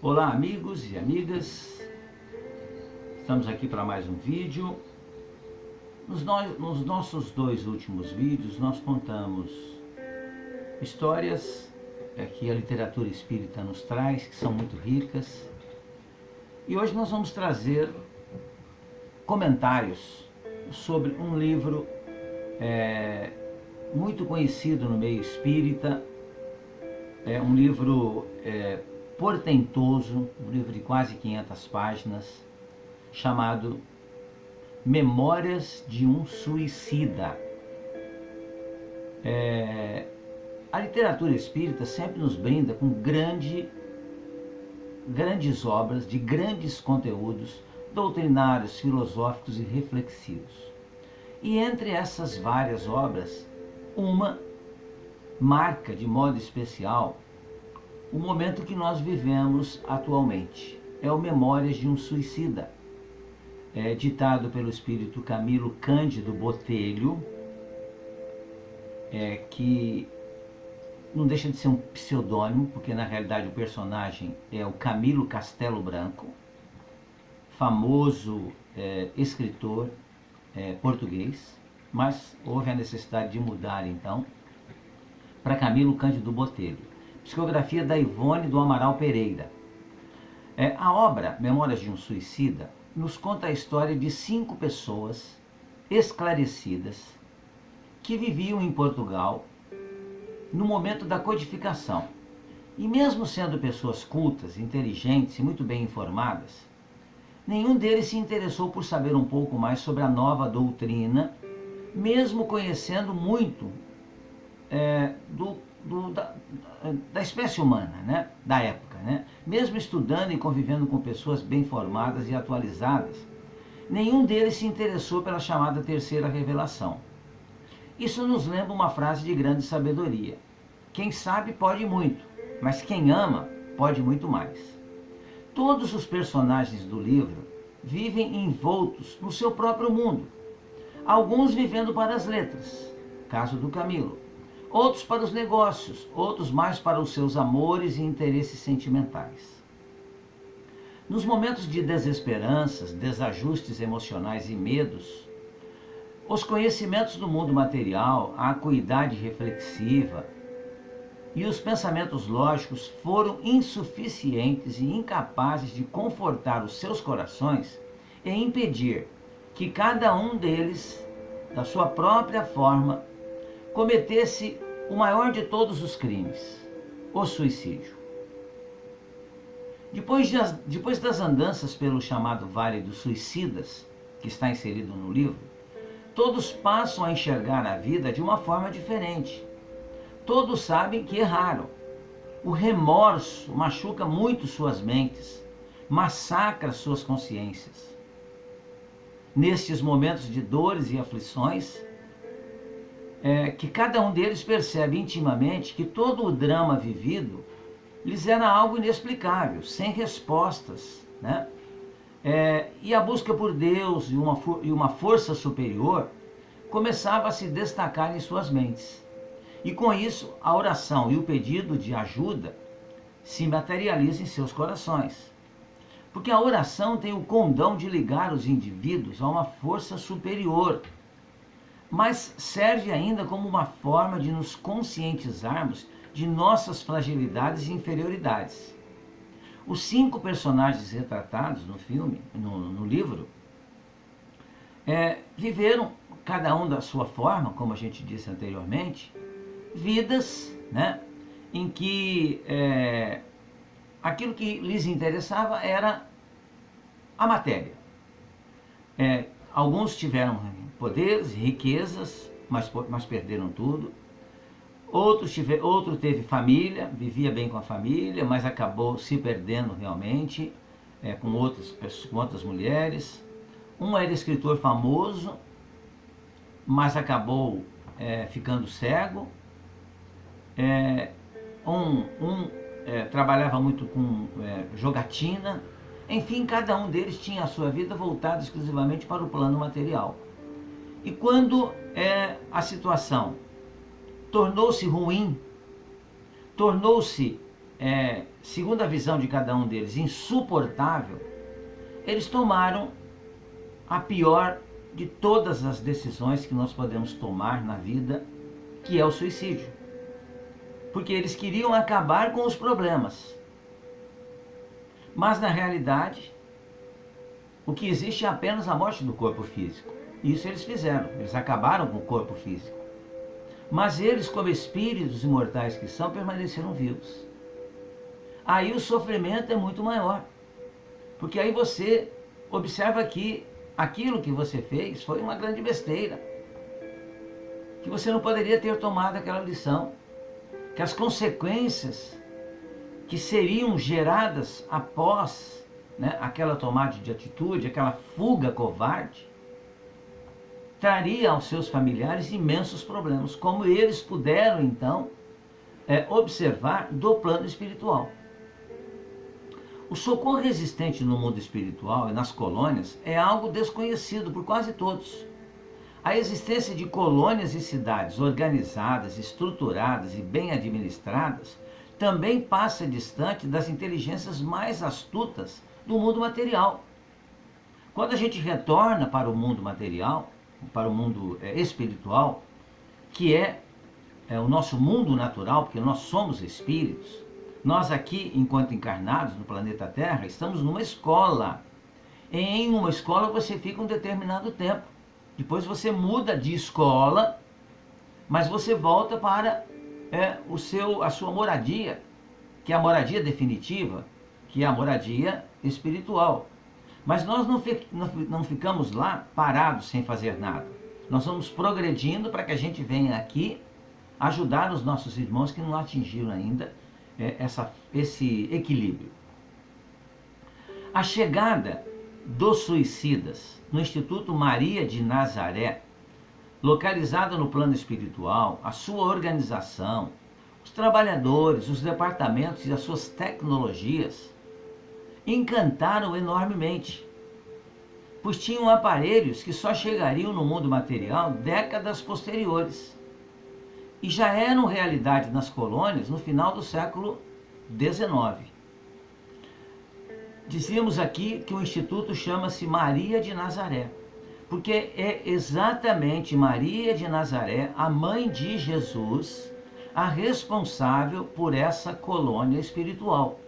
Olá amigos e amigas, estamos aqui para mais um vídeo. Nos nossos dois últimos vídeos nós contamos histórias que a literatura espírita nos traz, que são muito ricas. E hoje nós vamos trazer comentários sobre um livro muito conhecido no meio espírita, um livro portentoso, um livro de quase 500 páginas, chamado Memórias de um Suicida. A literatura espírita sempre nos brinda com grandes obras, de grandes conteúdos doutrinários, filosóficos e reflexivos. E entre essas várias obras, uma marca de modo especial o momento que nós vivemos atualmente. É o Memórias de um Suicida, ditado pelo espírito Camilo Cândido Botelho, que não deixa de ser um pseudônimo, porque na realidade o personagem é o Camilo Castelo Branco, famoso escritor português, mas houve a necessidade de mudar então para Camilo Cândido Botelho. Psicografia da Ivone do Amaral Pereira. A obra Memórias de um Suicida nos conta a história de 5 pessoas esclarecidas que viviam em Portugal no momento da codificação. E mesmo sendo pessoas cultas, inteligentes e muito bem informadas, nenhum deles se interessou por saber um pouco mais sobre a nova doutrina, mesmo conhecendo muito da espécie humana, né? Da época, né? Mesmo estudando e convivendo com pessoas bem formadas e atualizadas, nenhum deles se interessou pela chamada terceira revelação. Isso nos lembra uma frase de grande sabedoria: quem sabe pode muito, mas quem ama pode muito mais. Todos os personagens do livro vivem envoltos no seu próprio mundo, alguns vivendo para as letras, caso do Camilo, outros para os negócios, outros mais para os seus amores e interesses sentimentais. Nos momentos de desesperanças, desajustes emocionais e medos, os conhecimentos do mundo material, a acuidade reflexiva e os pensamentos lógicos foram insuficientes e incapazes de confortar os seus corações e impedir que cada um deles, da sua própria forma, cometesse o maior de todos os crimes, o suicídio. Depois das andanças pelo chamado Vale dos Suicidas, que está inserido no livro, todos passam a enxergar a vida de uma forma diferente. Todos sabem que erraram. O remorso machuca muito suas mentes, massacra suas consciências. Nestes momentos de dores e aflições, que cada um deles percebe intimamente que todo o drama vivido lhes era algo inexplicável, sem respostas, né? E a busca por Deus e uma força superior começava a se destacar em suas mentes. E com isso, a oração e o pedido de ajuda se materializam em seus corações. Porque a oração tem o condão de ligar os indivíduos a uma força superior, mas serve ainda como uma forma de nos conscientizarmos de nossas fragilidades e inferioridades. Os 5 personagens retratados no filme, no livro, viveram, cada um da sua forma, como a gente disse anteriormente, vidas, né, em que aquilo que lhes interessava era a matéria. Alguns tiveram poderes, riquezas, mas perderam tudo. Outro teve família, vivia bem com a família, mas acabou se perdendo realmente com outras mulheres. Um era escritor famoso, mas acabou ficando cego. Trabalhava muito com jogatina. Enfim, cada um deles tinha a sua vida voltada exclusivamente para o plano material. E quando a situação tornou-se ruim, tornou-se segundo a visão de cada um deles, insuportável, eles tomaram a pior de todas as decisões que nós podemos tomar na vida, que é o suicídio. Porque eles queriam acabar com os problemas. Mas na realidade, o que existe é apenas a morte do corpo físico. Isso eles fizeram, eles acabaram com o corpo físico. Mas eles, como espíritos imortais que são, permaneceram vivos. Aí o sofrimento é muito maior. Porque aí você observa que aquilo que você fez foi uma grande besteira. Que você não poderia ter tomado aquela lição. Que as consequências que seriam geradas após, né, aquela tomada de atitude, aquela fuga covarde, traria aos seus familiares imensos problemas, como eles puderam então observar do plano espiritual. O socorro resistente no mundo espiritual e nas colônias é algo desconhecido por quase todos. A existência de colônias e cidades organizadas, estruturadas e bem administradas também passa distante das inteligências mais astutas do mundo material. Quando a gente retorna para o mundo material, para o mundo espiritual, que é o nosso mundo natural, porque nós somos espíritos, nós aqui, enquanto encarnados no planeta Terra, estamos numa escola. Em uma escola você fica um determinado tempo. Depois você muda de escola, mas você volta para a sua moradia, que é a moradia definitiva, que é a moradia espiritual. Mas nós não ficamos lá parados sem fazer nada. Nós vamos progredindo para que a gente venha aqui ajudar os nossos irmãos que não atingiram ainda esse equilíbrio. A chegada dos suicidas no Instituto Maria de Nazaré, localizado no plano espiritual, a sua organização, os trabalhadores, os departamentos e as suas tecnologias encantaram enormemente, pois tinham aparelhos que só chegariam no mundo material décadas posteriores e já eram realidade nas colônias no final do século XIX. Dizíamos aqui que o Instituto chama-se Maria de Nazaré, porque é exatamente Maria de Nazaré, a mãe de Jesus, a responsável por essa colônia espiritual.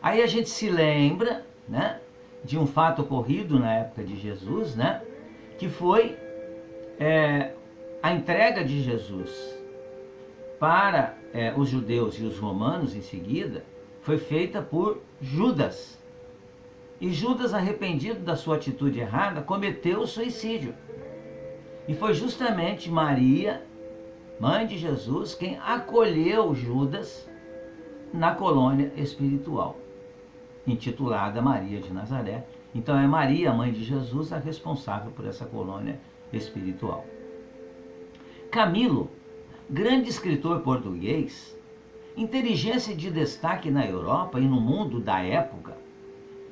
Aí a gente se lembra, né, de um fato ocorrido na época de Jesus, né, que foi a entrega de Jesus para os judeus e os romanos em seguida, foi feita por Judas. E Judas, arrependido da sua atitude errada, cometeu o suicídio. E foi justamente Maria, mãe de Jesus, quem acolheu Judas na colônia espiritual, intitulada Maria de Nazaré. Então é Maria, mãe de Jesus, a responsável por essa colônia espiritual. Camilo, grande escritor português, inteligência de destaque na Europa e no mundo da época,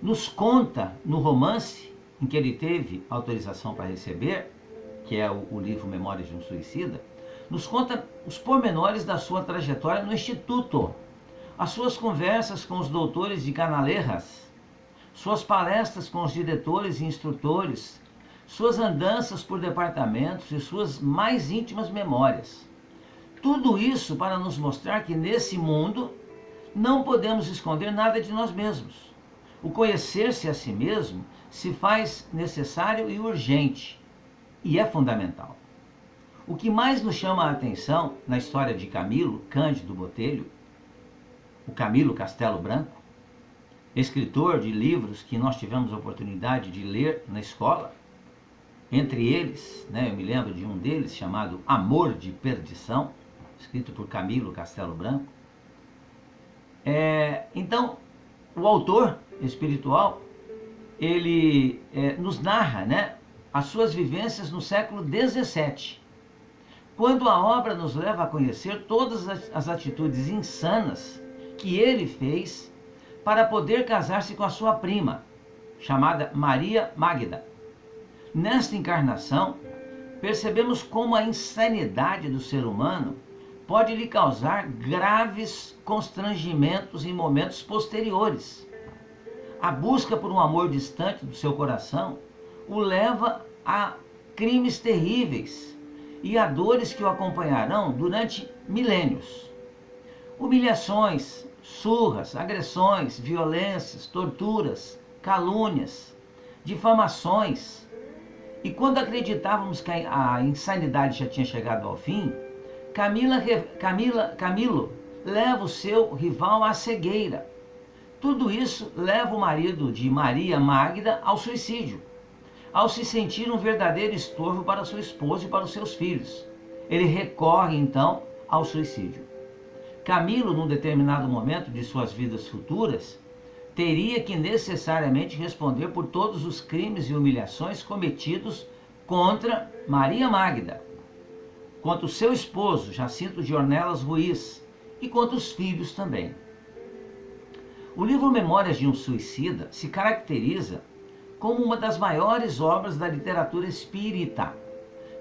nos conta no romance em que ele teve autorização para receber, que é o livro Memórias de um Suicida, nos conta os pormenores da sua trajetória no Instituto, as suas conversas com os doutores de Canalejas, suas palestras com os diretores e instrutores, suas andanças por departamentos e suas mais íntimas memórias. Tudo isso para nos mostrar que nesse mundo não podemos esconder nada de nós mesmos. O conhecer-se a si mesmo se faz necessário e urgente, e é fundamental. O que mais nos chama a atenção na história de Camilo Cândido Botelho, o Camilo Castelo Branco, escritor de livros que nós tivemos a oportunidade de ler na escola, entre eles, eu me lembro de um deles chamado Amor de Perdição, escrito por Camilo Castelo Branco. Então, o autor espiritual, ele nos narra, as suas vivências no século XVII, quando a obra nos leva a conhecer todas as atitudes insanas que ele fez para poder casar-se com a sua prima, chamada Maria Magda. Nesta encarnação, percebemos como a insanidade do ser humano pode lhe causar graves constrangimentos em momentos posteriores. A busca por um amor distante do seu coração o leva a crimes terríveis e a dores que o acompanharão durante milênios. Humilhações, surras, agressões, violências, torturas, calúnias, difamações. E quando acreditávamos que a insanidade já tinha chegado ao fim, Camilo leva o seu rival à cegueira. Tudo isso leva o marido de Maria Magda ao suicídio, ao se sentir um verdadeiro estorvo para sua esposa e para os seus filhos. Ele recorre então ao suicídio. Camilo, num determinado momento de suas vidas futuras, teria que necessariamente responder por todos os crimes e humilhações cometidos contra Maria Magda, contra o seu esposo, Jacinto de Ornelas Ruiz, e contra os filhos também. O livro Memórias de um Suicida se caracteriza como uma das maiores obras da literatura espírita.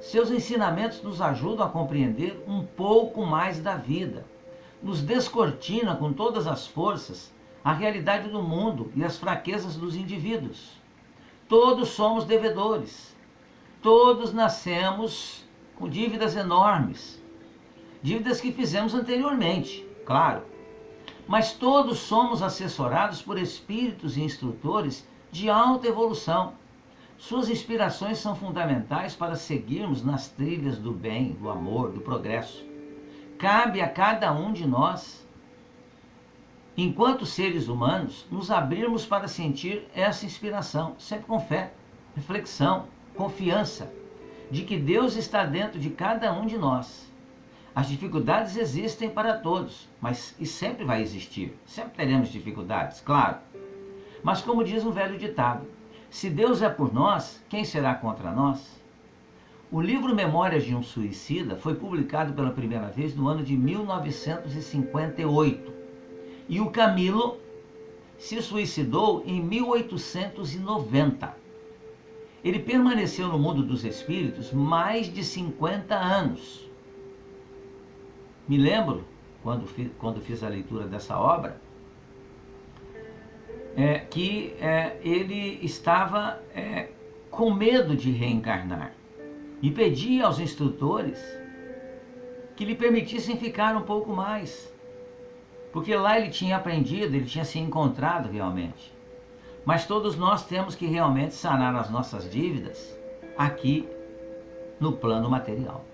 Seus ensinamentos nos ajudam a compreender um pouco mais da vida, nos descortina com todas as forças a realidade do mundo e as fraquezas dos indivíduos. Todos somos devedores. Todos nascemos com dívidas enormes. Dívidas que fizemos anteriormente, claro. Mas todos somos assessorados por espíritos e instrutores de alta evolução. Suas inspirações são fundamentais para seguirmos nas trilhas do bem, do amor, do progresso. Cabe a cada um de nós, enquanto seres humanos, nos abrirmos para sentir essa inspiração, sempre com fé, reflexão, confiança, de que Deus está dentro de cada um de nós. As dificuldades existem para todos, mas e sempre vai existir. Sempre teremos dificuldades, claro. Mas como diz um velho ditado, se Deus é por nós, quem será contra nós? O livro Memórias de um Suicida foi publicado pela primeira vez no ano de 1958. E o Camilo se suicidou em 1890. Ele permaneceu no mundo dos espíritos mais de 50 anos. Me lembro, quando fiz a leitura dessa obra, que ele estava com medo de reencarnar e pedia aos instrutores que lhe permitissem ficar um pouco mais, porque lá ele tinha aprendido, ele tinha se encontrado realmente. Mas todos nós temos que realmente sanar as nossas dívidas aqui no plano material.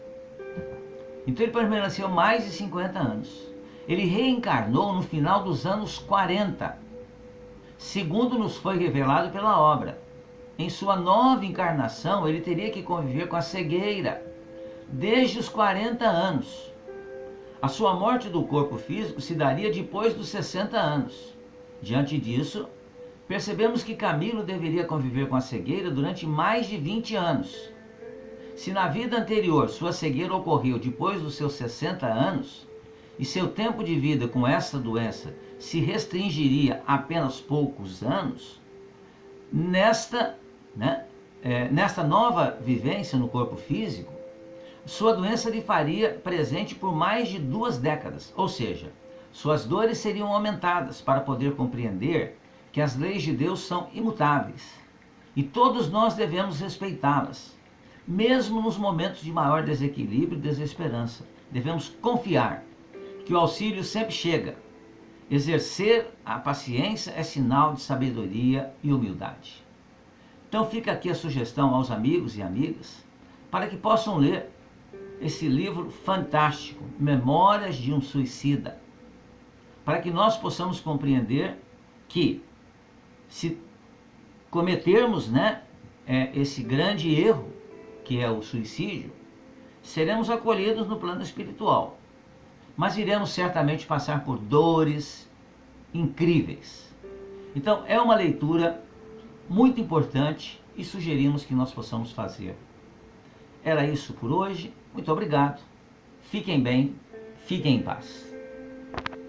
Então ele permaneceu mais de 50 anos. Ele reencarnou no final dos anos 40, segundo nos foi revelado pela obra. Em sua nova encarnação, ele teria que conviver com a cegueira desde os 40 anos. A sua morte do corpo físico se daria depois dos 60 anos. Diante disso, percebemos que Camilo deveria conviver com a cegueira durante mais de 20 anos. Se na vida anterior sua cegueira ocorreu depois dos seus 60 anos, e seu tempo de vida com essa doença se restringiria a apenas poucos anos, nesta nova vivência no corpo físico, sua doença lhe faria presente por mais de 2 décadas, ou seja, suas dores seriam aumentadas para poder compreender que as leis de Deus são imutáveis e todos nós devemos respeitá-las, mesmo nos momentos de maior desequilíbrio e desesperança. Devemos confiar que o auxílio sempre chega. Exercer a paciência é sinal de sabedoria e humildade. Então fica aqui a sugestão aos amigos e amigas para que possam ler esse livro fantástico, Memórias de um Suicida, para que nós possamos compreender que se cometermos esse grande erro, que é o suicídio, seremos acolhidos no plano espiritual, mas iremos certamente passar por dores incríveis. Então é uma leitura muito importante e sugerimos que nós possamos fazer. Era isso por hoje. Muito obrigado. Fiquem bem, fiquem em paz.